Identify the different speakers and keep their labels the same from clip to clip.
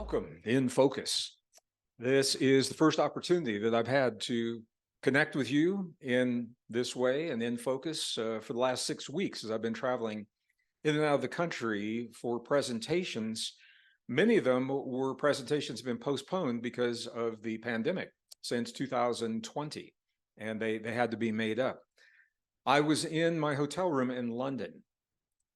Speaker 1: Welcome in Focus. This is the first opportunity that I've had to connect with you in this way and in focus for the last 6 weeks as I've been traveling in and out of the country for presentations. Many of them were presentations have been postponed because of the pandemic since 2020, and they had to be made up. I was in my hotel room in London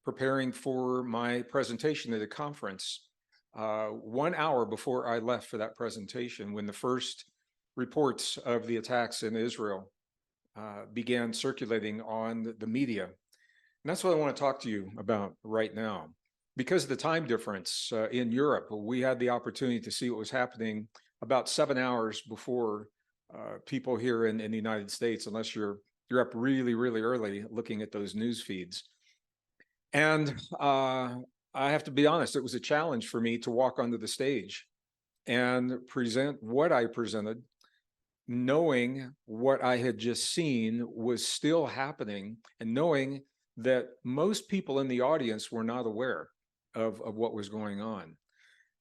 Speaker 1: preparing for my presentation at a conference 1 hour before I left for that presentation, when the first reports of the attacks in Israel began circulating on the media. And that's what I want to talk to you about right now. Because of the time difference in Europe, we had the opportunity to see what was happening about 7 hours before people here in the United States, unless you're up really, really early looking at those news feeds. And I have to be honest, it was a challenge for me to walk onto the stage and present what I presented, knowing what I had just seen was still happening, and knowing that most people in the audience were not aware of what was going on.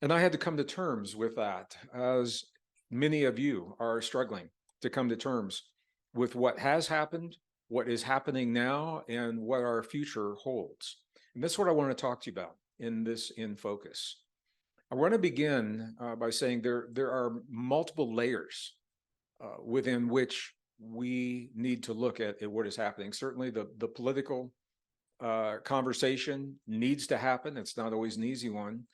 Speaker 1: And I had to come to terms with that, as many of you are struggling to come to terms with what has happened, what is happening now, and what our future holds. And that's what I want to talk to you about in this In Focus. I want to begin by saying there are multiple layers within which we need to look at what is happening. Certainly the political conversation needs to happen. It's not always an easy one.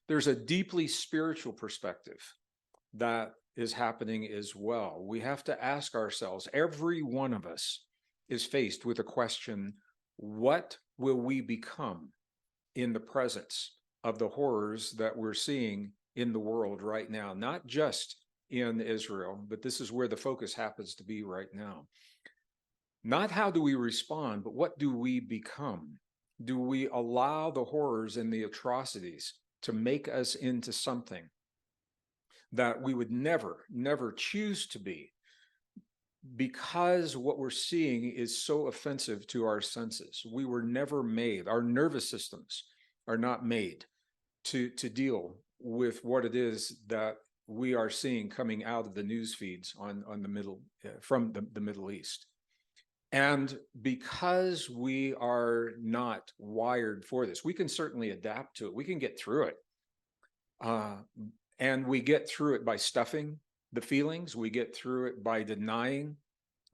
Speaker 1: There's a deeply spiritual perspective that is happening as well. We have to ask ourselves, every one of us is faced with a question: what will we become in the presence of the horrors that we're seeing in the world right now? Not just in Israel, but this is where the focus happens to be right now. Not how do we respond, but what do we become? Do we allow the horrors and the atrocities to make us into something that we would never, never choose to be, because what we're seeing is so offensive to our senses? We were never made, our nervous systems are not made to deal with what it is that we are seeing coming out of the news feeds on from the Middle East. And because we are not wired for this, we can certainly adapt to it. We can get through it. And we get through it by stuffing the feelings. We get through it by denying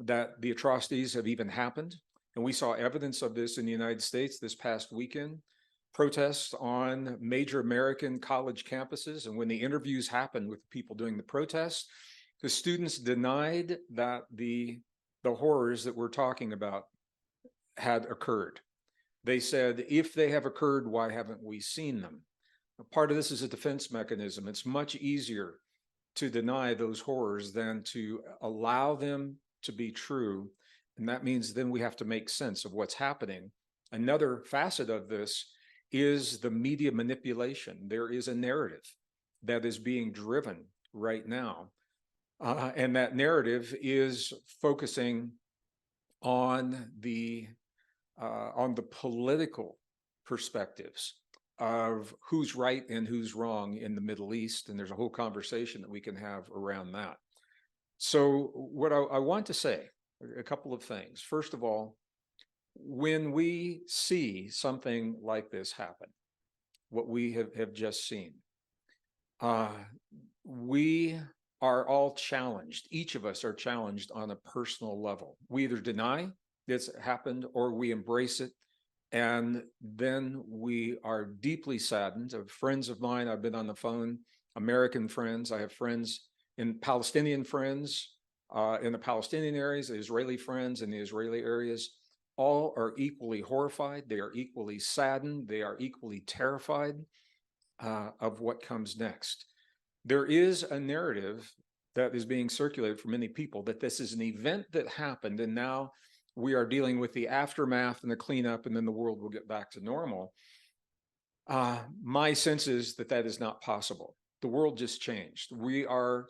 Speaker 1: that the atrocities have even happened. And we saw evidence of this in the United States this past weekend. Protests on major American college campuses. And when the interviews happened with people doing the protests, the students denied that the horrors that we're talking about had occurred. They said, if they have occurred, why haven't we seen them? Part of this is a defense mechanism. It's much easier to deny those horrors than to allow them to be true. And that means then we have to make sense of what's happening. Another facet of this is the media manipulation. There is a narrative that is being driven right now. And that narrative is focusing on the political perspectives of who's right and who's wrong in the Middle East. And there's a whole conversation that we can have around that. So what I want to say, a couple of things. First of all, when we see something like this happen, what we have just seen, we are all challenged. Each of us are challenged on a personal level. We either deny it's happened or we embrace it. And then we are deeply saddened. Friends of mine, I've been on the phone, American friends, I have friends in Palestinian friends in the Palestinian areas, Israeli friends in the Israeli areas. All are equally horrified. They are equally saddened. They are equally terrified of what comes next. There is a narrative that is being circulated for many people that this is an event that happened, and now we are dealing with the aftermath and the cleanup, and then the world will get back to normal. My sense is that that is not possible. The world just changed. We are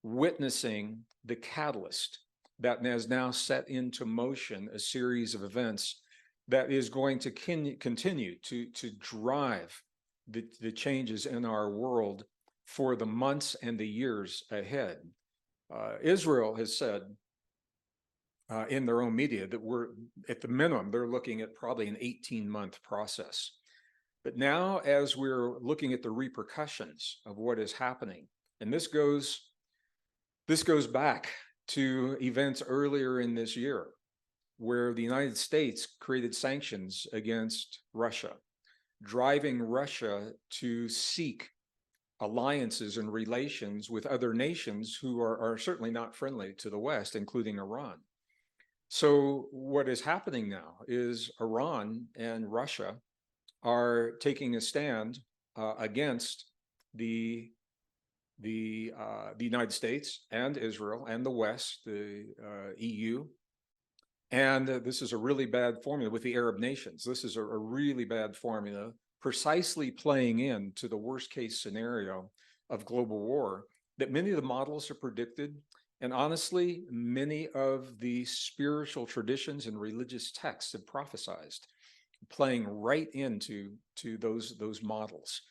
Speaker 1: witnessing the catalyst that has now set into motion a series of events that is going to continue to drive the changes in our world for the months and the years ahead. Israel has said in their own media that we're, at the minimum, they're looking at probably an 18-month process. But now, as we're looking at the repercussions of what is happening, and this goes back to events earlier in this year, where the United States created sanctions against Russia, driving Russia to seek alliances and relations with other nations who are certainly not friendly to the West, including Iran. So what is happening now is Iran and Russia are taking a stand against the United States and Israel and the West, the EU. And this is a really bad formula with the Arab nations. This is a really bad formula, precisely playing into the worst case scenario of global war that many of the models have predicted. And honestly, many of the spiritual traditions and religious texts have prophesized, playing right into those models.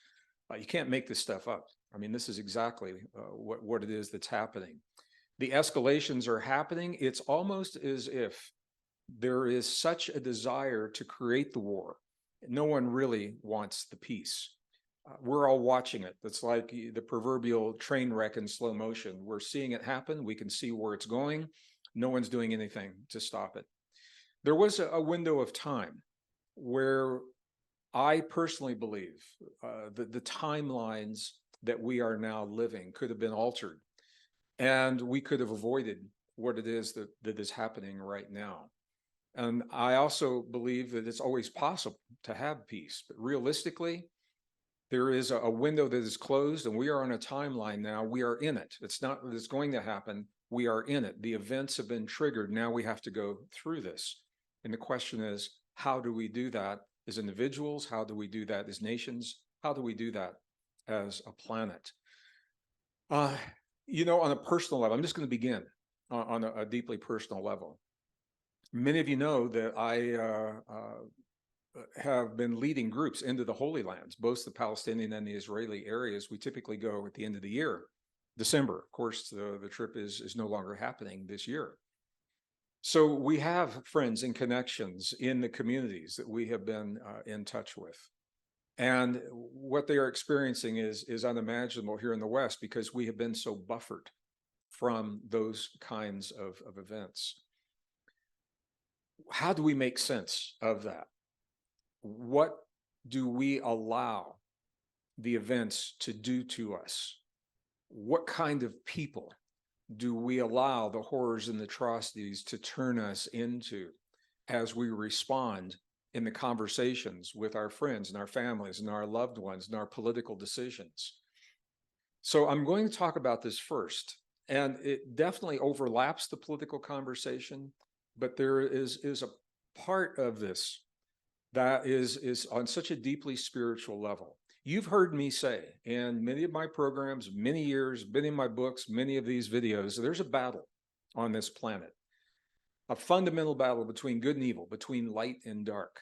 Speaker 1: You can't make this stuff up. I mean, this is exactly what it is that's happening. The escalations are happening. It's almost as if there is such a desire to create the war. No one really wants the peace. We're all watching it. It's like the proverbial train wreck in slow motion. We're seeing it happen. We can see where it's going. No one's doing anything to stop it. There was a window of time where I personally believe the timelines that we are now living could have been altered, and we could have avoided what it is that is happening right now. And I also believe that it's always possible to have peace, but realistically, there is a window that is closed, and we are on a timeline now. We are in it. It's not that it's going to happen. We are in it. The events have been triggered. Now we have to go through this. And the question is, how do we do that as individuals? How do we do that as nations? How do we do that as a planet? You know, on a personal level, I'm just going to begin on a deeply personal level. Many of you know that I have been leading groups into the Holy Lands, both the Palestinian and the Israeli areas. We typically go at the end of the year, December. Of course, the trip is no longer happening this year. So we have friends and connections in the communities that we have been in touch with. And what they are experiencing is unimaginable here in the West, because we have been so buffered from those kinds of events. How do we make sense of that? What do we allow the events to do to us? What kind of people do we allow the horrors and atrocities to turn us into as we respond in the conversations with our friends and our families and our loved ones and our political decisions? So I'm going to talk about this first, and it definitely overlaps the political conversation, but there is a part of this that is on such a deeply spiritual level. You've heard me say in many of my programs, many years, many of my books, many of these videos, there's a battle on this planet, a fundamental battle between good and evil, between light and dark.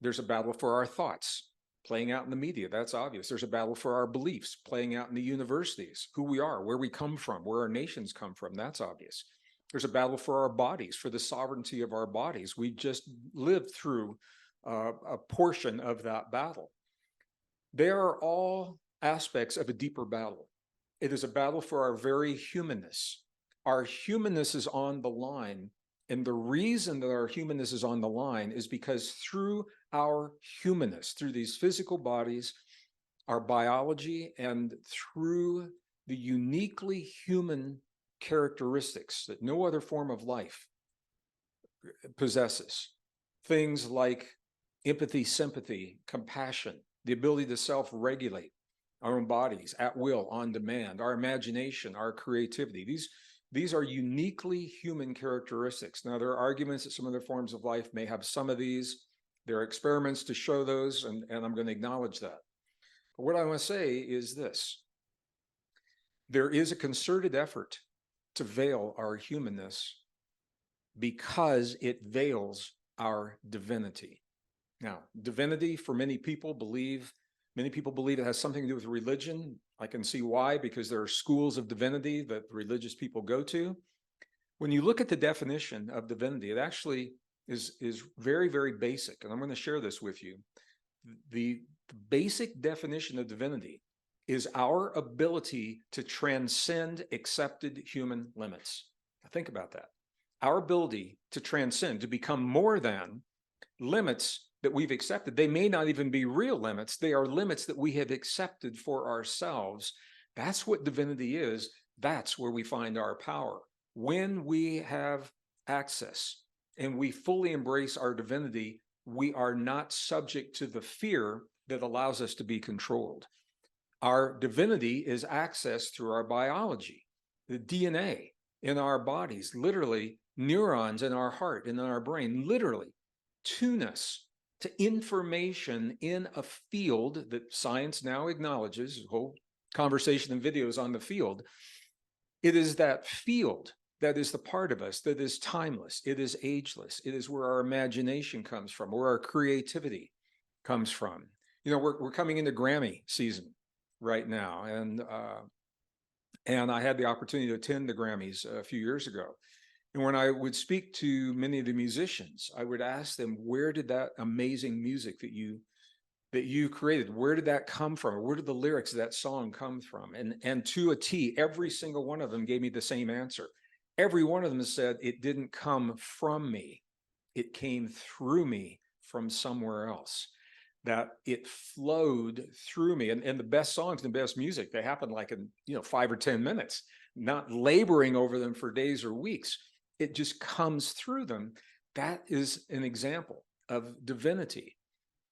Speaker 1: There's a battle for our thoughts playing out in the media. That's obvious. There's a battle for our beliefs playing out in the universities, who we are, where we come from, where our nations come from. That's obvious. There's a battle for our bodies, for the sovereignty of our bodies. We just lived through a portion of that battle. They are all aspects of a deeper battle. It is a battle for our very humanness. Our humanness is on the line. And the reason that our humanness is on the line is because through our humanness, through these physical bodies, our biology, and through the uniquely human characteristics that no other form of life possesses, things like empathy, sympathy, compassion, the ability to self-regulate our own bodies at will, on demand, our imagination, our creativity. These are uniquely human characteristics. Now, there are arguments that some other forms of life may have some of these. There are experiments to show those, and I'm going to acknowledge that. But what I want to say is this. There is a concerted effort to veil our humanness because it veils our divinity. Now, divinity, for many people believe it has something to do with religion. I can see why, because there are schools of divinity that religious people go to. When you look at the definition of divinity, it actually is very, very basic. And I'm going to share this with you. The basic definition of divinity is our ability to transcend accepted human limits. Now think about that. Our ability to transcend, to become more than limits that we've accepted. They may not even be real limits. They are limits that we have accepted for ourselves. That's what divinity is. That's where we find our power. When we have access and we fully embrace our divinity, we are not subject to the fear that allows us to be controlled. Our divinity is accessed through our biology, the DNA in our bodies, literally neurons in our heart and in our brain, literally tune us to information in a field that science now acknowledges. The whole conversation and videos on the field. It is that field that is the part of us that is timeless. It is ageless. It is where our imagination comes from, where our creativity comes from. You know, we're coming into Grammy season right now, and I had the opportunity to attend the Grammys a few years ago. And when I would speak to many of the musicians, I would ask them, where did that amazing music that you created, where did that come from? Where did the lyrics of that song come from? And to a T, every single one of them gave me the same answer. Every one of them said, it didn't come from me. It came through me from somewhere else. That it flowed through me. And the best songs and the best music, they happen like in 5 or 10 minutes, not laboring over them for days or weeks. It just comes through them. That is an example of divinity,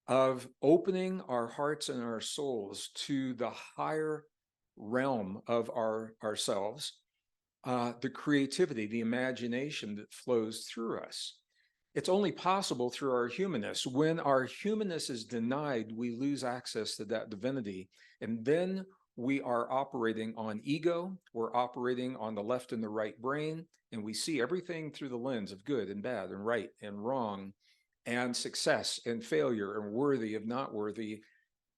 Speaker 1: of opening our hearts and our souls to the higher realm of ourselves, the creativity, the imagination that flows through us. It's only possible through our humanness. When our humanness is denied, we lose access to that divinity. And then we are operating on ego, we're operating on the left and the right brain, and we see everything through the lens of good and bad and right and wrong and success and failure and worthy of not worthy.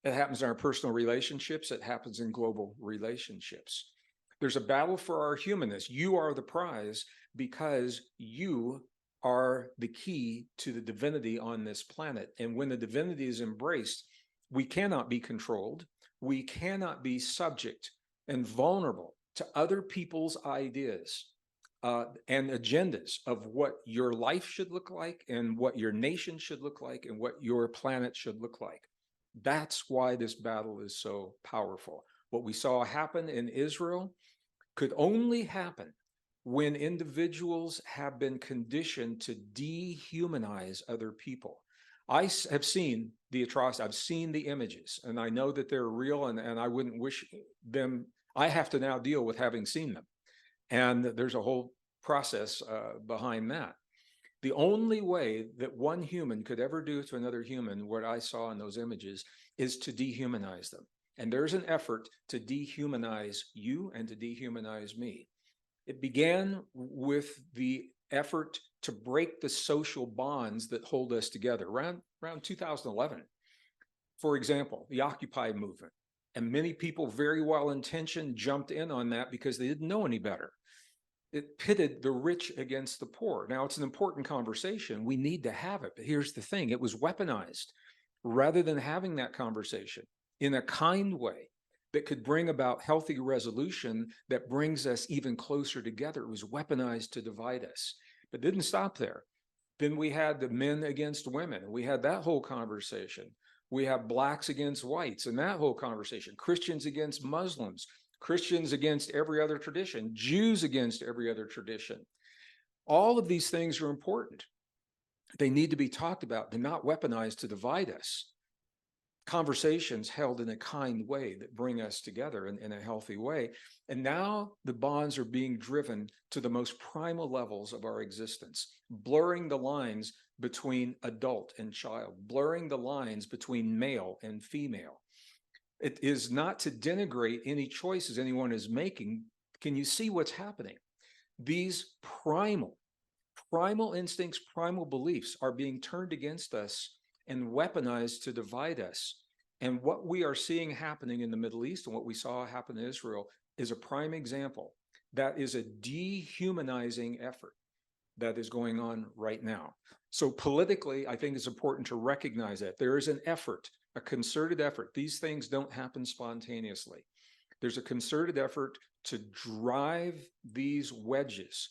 Speaker 1: It happens in our personal relationships. It happens in global relationships. There's a battle for our humanness. You are the prize because you are the key to the divinity on this planet. And when the divinity is embraced, we cannot be controlled. We cannot be subject and vulnerable to other people's ideas and agendas of what your life should look like and what your nation should look like and what your planet should look like. That's why this battle is so powerful. What we saw happen in Israel could only happen when individuals have been conditioned to dehumanize other people. I have seen the atrocity, I've seen the images, and I know that they're real, and I wouldn't wish them. I have to now deal with having seen them. And there's a whole process behind that. The only way that one human could ever do to another human what I saw in those images is to dehumanize them. And there's an effort to dehumanize you and to dehumanize me. It began with the effort to break the social bonds that hold us together around 2011. For example, the Occupy movement. And many people, very well-intentioned, jumped in on that because they didn't know any better. It pitted the rich against the poor. Now, it's an important conversation. We need to have it. But here's the thing. It was weaponized. Rather than having that conversation in a kind way that could bring about healthy resolution that brings us even closer together, it was weaponized to divide us. But it didn't stop there. Then we had the men against women. We had that whole conversation. We have blacks against whites and that whole conversation. Christians against Muslims. Christians against every other tradition, Jews against every other tradition. All of these things are important. They need to be talked about. They're not weaponized to divide us. Conversations held in a kind way that bring us together in a healthy way. And now the bonds are being driven to the most primal levels of our existence, blurring the lines between adult and child, blurring the lines between male and female. It is not to denigrate any choices anyone is making. Can you see what's happening? These primal instincts, primal beliefs are being turned against us and weaponized to divide us. And what we are seeing happening in the Middle East and what we saw happen in Israel is a prime example. That is a dehumanizing effort that is going on right now. So politically, I think it's important to recognize that there is an effort, a concerted effort. These things don't happen spontaneously. There's a concerted effort to drive these wedges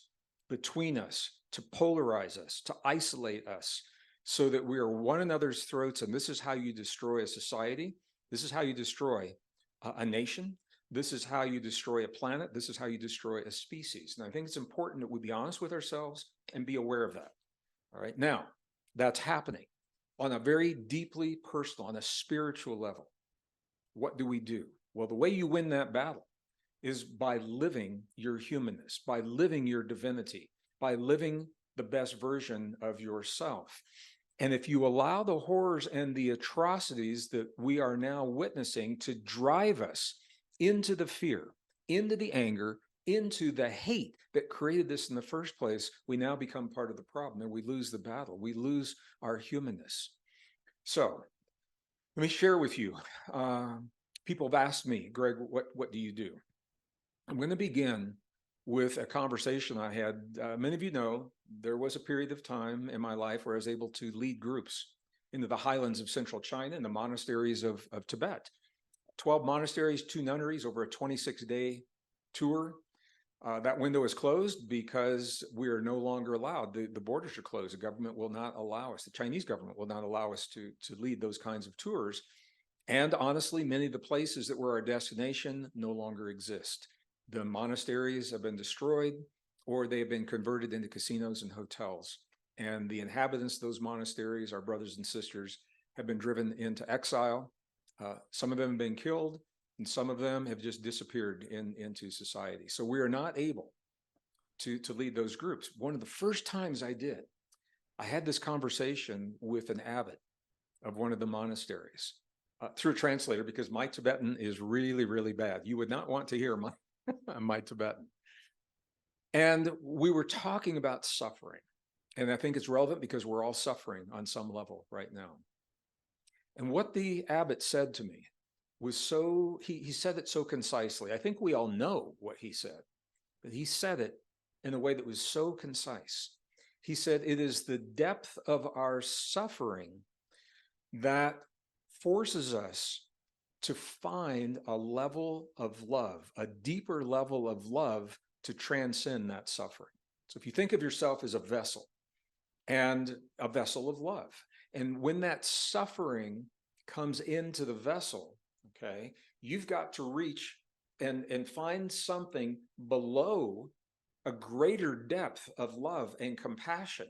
Speaker 1: between us, to polarize us, to isolate us, so that we are one another's throats. And this is how you destroy a society. This is how you destroy a nation. This is how you destroy a planet. This is how you destroy a species. And I think it's important that we be honest with ourselves and be aware of that. All right. Now, that's happening on a very deeply personal, on a spiritual level. What do we do? Well, the way you win that battle is by living your humanness, by living your divinity, by living the best version of yourself. And if you allow the horrors and the atrocities that we are now witnessing to drive us into the fear, into the anger, into the hate that created this in the first place, we now become part of the problem and we lose the battle. We lose our humanness. So let me share with you. People have asked me, Greg, what do you do? I'm going to begin with a conversation I had. Many of you know there was a period of time in my life where I was able to lead groups into the highlands of central China and the monasteries of Tibet. 12 monasteries, 2 nunneries over a 26-day tour. That window is closed because we are no longer allowed. The borders are closed. The government will not allow us. The Chinese government will not allow us to lead those kinds of tours. And honestly, many of the places that were our destination no longer exist. The monasteries have been destroyed, or they have been converted into casinos and hotels. And the inhabitants of those monasteries, our brothers and sisters, have been driven into exile. Some of them have been killed, and some of them have just disappeared into society. So we are not able to lead those groups. One of the first times I did, I had this conversation with an abbot of one of the monasteries through a translator, because my Tibetan is really, really bad. You would not want to hear my Tibetan. And we were talking about suffering. And I think it's relevant because we're all suffering on some level right now. And what the abbot said to me was he said it so concisely. I think we all know what he said, but he said it in a way that was so concise. He said, it is the depth of our suffering that forces us to find a level of love, a deeper level of love to transcend that suffering. So if you think of yourself as a vessel, and a vessel of love, and when that suffering comes into the vessel, okay, you've got to reach and find something below a greater depth of love and compassion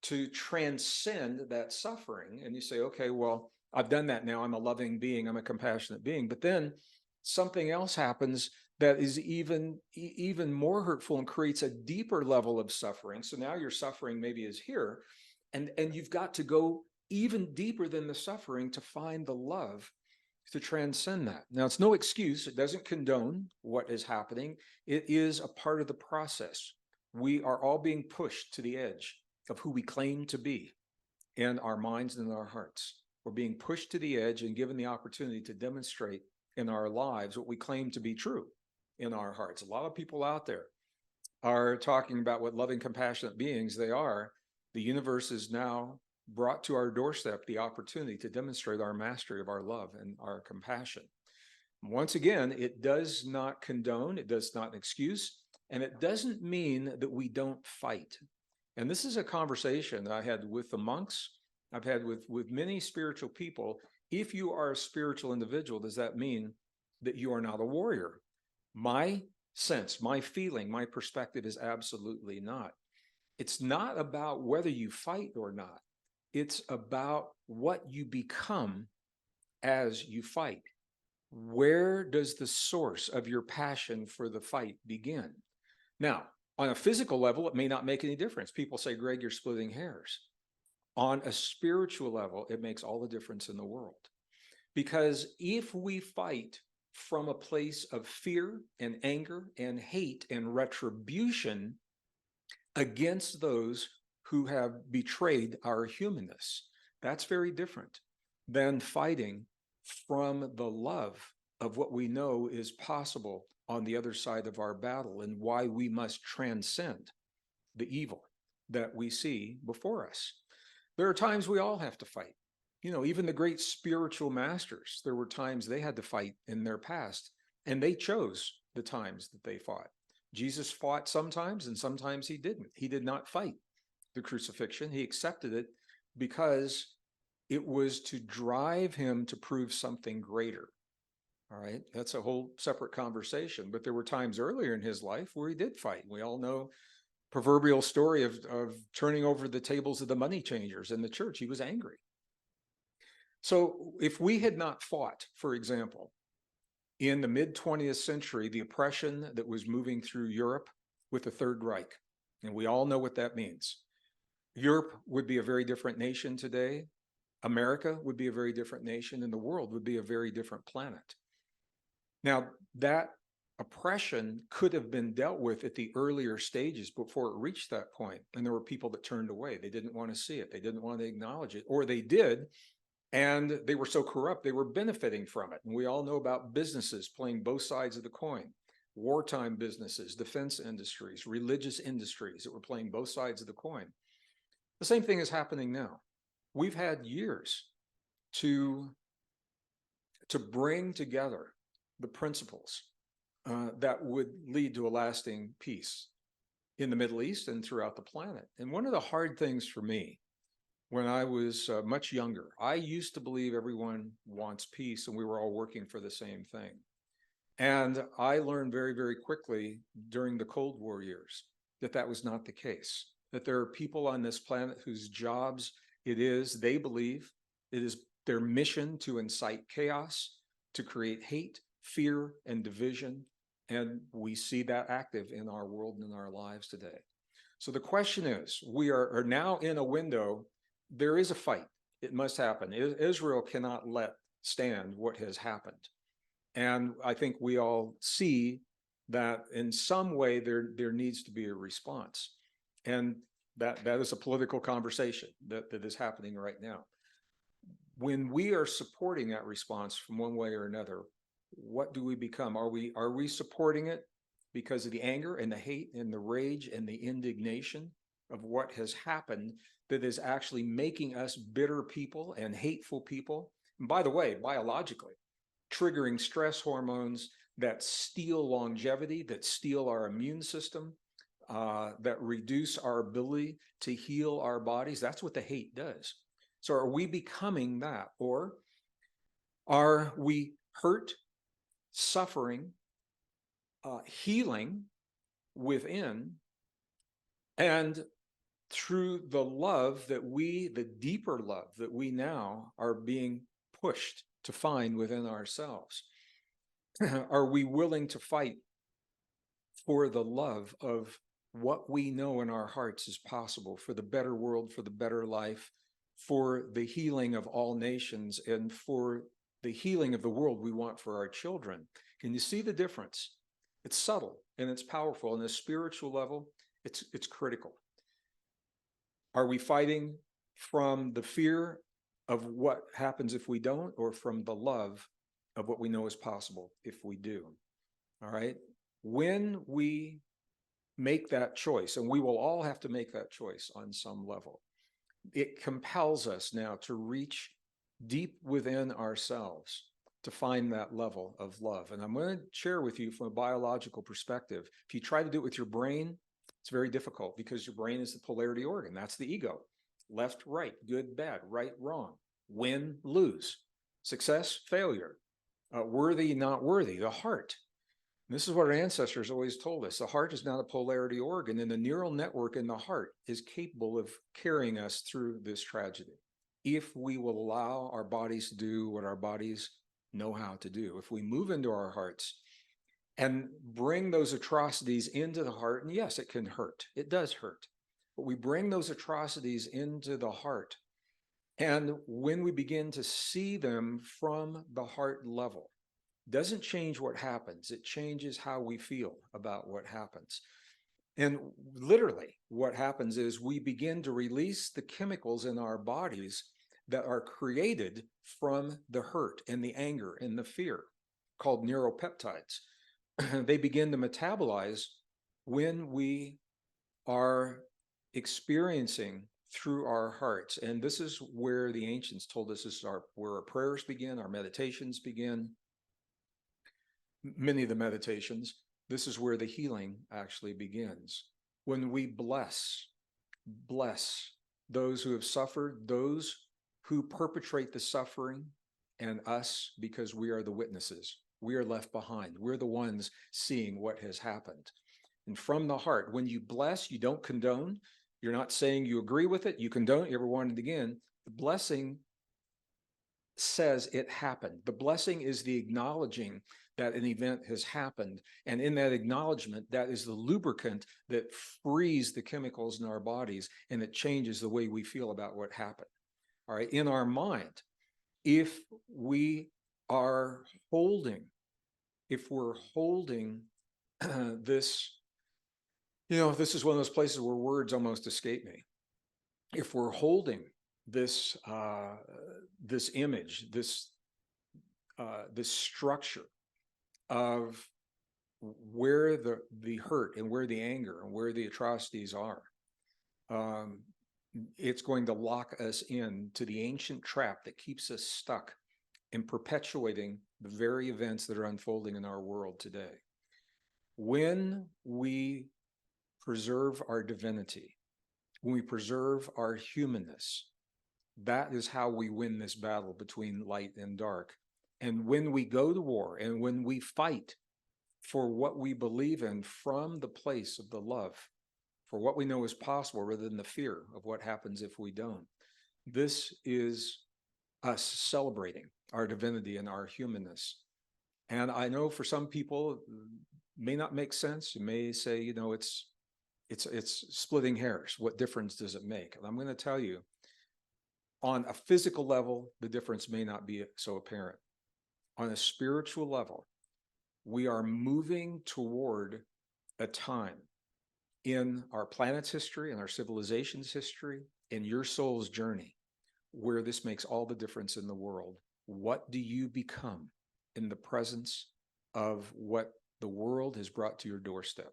Speaker 1: to transcend that suffering. And you say, okay, well, I've done that now. I'm a loving being. I'm a compassionate being. But then something else happens that is even more hurtful and creates a deeper level of suffering. So now your suffering maybe is here, and you've got to go even deeper than the suffering to find the love to transcend that. Now, it's no excuse. It doesn't condone what is happening. It is a part of the process. We are all being pushed to the edge of who we claim to be in our minds and in our hearts. We're being pushed to the edge and given the opportunity to demonstrate in our lives what we claim to be true in our hearts. A lot of people out there are talking about what loving, compassionate beings they are. The universe is now brought to our doorstep the opportunity to demonstrate our mastery of our love and our compassion. Once again, it does not condone, it does not excuse, and it doesn't mean that we don't fight. And this is a conversation that I had with the monks, I've had with many spiritual people. If you are a spiritual individual, does that mean that you are not a warrior? My sense, my feeling, my perspective is absolutely not. It's not about whether you fight or not. It's about what you become as you fight. Where does the source of your passion for the fight begin? Now, on a physical level, it may not make any difference. People say, Greg, you're splitting hairs. On a spiritual level, it makes all the difference in the world. Because if we fight from a place of fear and anger and hate and retribution against those who have betrayed our humanness, that's very different than fighting from the love of what we know is possible on the other side of our battle and why we must transcend the evil that we see before us. There are times we all have to fight. You know, even the great spiritual masters, there were times they had to fight in their past, and they chose the times that they fought. Jesus fought sometimes, and sometimes he didn't. He did not fight the crucifixion. He accepted it because it was to drive him to prove something greater. All right, that's a whole separate conversation. But there were times earlier in his life where he did fight. We all know proverbial story of turning over the tables of the money changers in the church. He was angry. So if we had not fought, for example, in the mid 20th century, the oppression that was moving through Europe with the Third Reich, and we all know what that means. Europe would be a very different nation today. America would be a very different nation, and the world would be a very different planet. Now, that oppression could have been dealt with at the earlier stages before it reached that point. And there were people that turned away. They didn't want to see it. They didn't want to acknowledge it, or they did. And they were so corrupt, they were benefiting from it. And we all know about businesses playing both sides of the coin, wartime businesses, defense industries, religious industries that were playing both sides of the coin. The same thing is happening now. We've had years to bring together the principles that would lead to a lasting peace in the Middle East and throughout the planet. And one of the hard things for me when I was much younger, I used to believe everyone wants peace and we were all working for the same thing. And I learned very, very quickly during the Cold War years that that was not the case, that there are people on this planet whose jobs it is, they believe, it is their mission to incite chaos, to create hate, fear, and division. And we see that active in our world and in our lives today. So the question is, we are now in a window. There is a fight. It must happen. Israel cannot stand what has happened. And I think we all see that in some way there needs to be a response. And that is a political conversation that is happening right now. When we are supporting that response from one way or another, what do we become? Are we supporting it because of the anger and the hate and the rage and the indignation of what has happened that is actually making us bitter people and hateful people? And by the way, biologically, triggering stress hormones that steal longevity, that steal our immune system, that reduce our ability to heal our bodies. That's what the hate does. So are we becoming that? Or are we hurt, suffering, healing within, and through the love that the deeper love that we now are being pushed to find within ourselves? Are we willing to fight for the love of what we know in our hearts is possible, for the better world, for the better life, for the healing of all nations, and for the healing of the world we want for our children? Can you see the difference? It's subtle and it's powerful. On a spiritual level, it's critical. Are we fighting from the fear of what happens if we don't, or from the love of what we know is possible if we do? All right. When we make that choice, and we will all have to make that choice on some level, it compels us now to reach deep within ourselves to find that level of love. And I'm going to share with you from a biological perspective. If you try to do it with your brain, it's very difficult because your brain is the polarity organ. That's the ego. Left, right, good, bad, right, wrong, win, lose, success, failure, worthy, not worthy, the heart. And this is what our ancestors always told us. The heart is not a polarity organ, and the neural network in the heart is capable of carrying us through this tragedy if we will allow our bodies to do what our bodies know how to do. If we move into our hearts and bring those atrocities into the heart, and yes, it can hurt. It does hurt. But we bring those atrocities into the heart. And when we begin to see them from the heart level, doesn't change what happens. It changes how we feel about what happens. And literally what happens is we begin to release the chemicals in our bodies that are created from the hurt and the anger and the fear, called neuropeptides. They begin to metabolize when we are experiencing through our hearts. And this is where the ancients told us this is where our prayers begin, our meditations begin. Many of the meditations, this is where the healing actually begins. When we bless those who have suffered, those who perpetrate the suffering, and us, because we are the witnesses. We are left behind. We're the ones seeing what has happened. And from the heart, when you bless, you don't condone. You're not saying you agree with it. You condone it. You ever want it again. The blessing says it happened. The blessing is the acknowledging that an event has happened. And in that acknowledgement, that is the lubricant that frees the chemicals in our bodies and it changes the way we feel about what happened. All right. In our mind, if we are holding, if we're holding this, this is one of those places where words almost escape me. If we're holding this, this image, this structure of where the hurt and where the anger and where the atrocities are, it's going to lock us into the ancient trap that keeps us stuck in perpetuating the very events that are unfolding in our world today. When we preserve our divinity, when we preserve our humanness, that is how we win this battle between light and dark. And when we go to war and when we fight for what we believe in from the place of the love, for what we know is possible rather than the fear of what happens if we don't, this is us celebrating our divinity and our humanness. And I know for some people it may not make sense. You may say, it's splitting hairs. What difference does it make? And I'm going to tell you, on a physical level, the difference may not be so apparent. On a spiritual level, we are moving toward a time in our planet's history, in our civilization's history, in your soul's journey, where this makes all the difference in the world. What do you become in the presence of what the world has brought to your doorstep?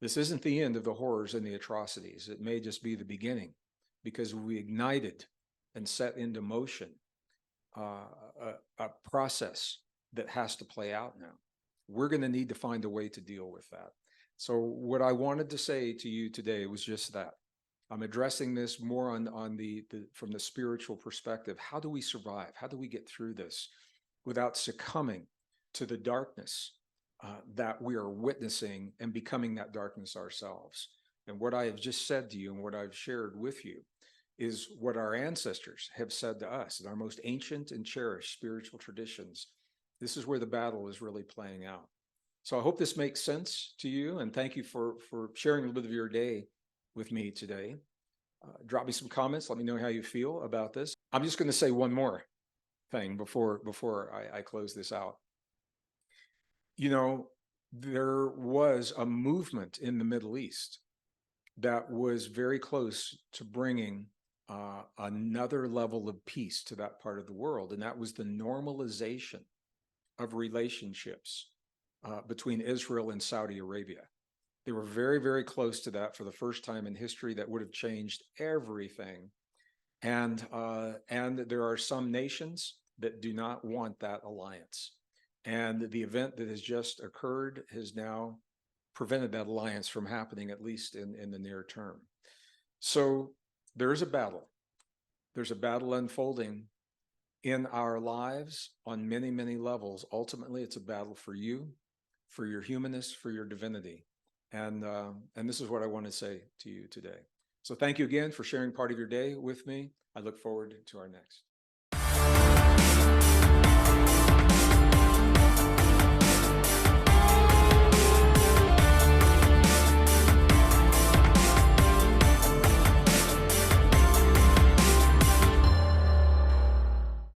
Speaker 1: This isn't the end of the horrors and the atrocities. It may just be the beginning, because we ignited and set into motion a process that has to play out now. We're going to need to find a way to deal with that. So what I wanted to say to you today was just that. I'm addressing this more on from the spiritual perspective. How do we survive? How do we get through this without succumbing to the darkness that we are witnessing and becoming that darkness ourselves? And what I have just said to you and what I've shared with you is what our ancestors have said to us in our most ancient and cherished spiritual traditions. This is where the battle is really playing out. So I hope this makes sense to you, and thank you for sharing a little bit of your day with me today. Drop me some comments. Let me know how you feel about this. I'm just going to say one more thing before I close this out. There was a movement in the Middle East that was very close to bringing another level of peace to that part of the world, and that was the normalization of relationships between Israel and Saudi Arabia. They were very, very close to that for the first time in history. That would have changed everything. And there are some nations that do not want that alliance. And the event that has just occurred has now prevented that alliance from happening, at least in the near term. So there's a battle. There's a battle unfolding in our lives on many, many levels. Ultimately, it's a battle for you, for your humanness, for your divinity. And this is what I want to say to you today. So thank you again for sharing part of your day with me. I look forward to our next.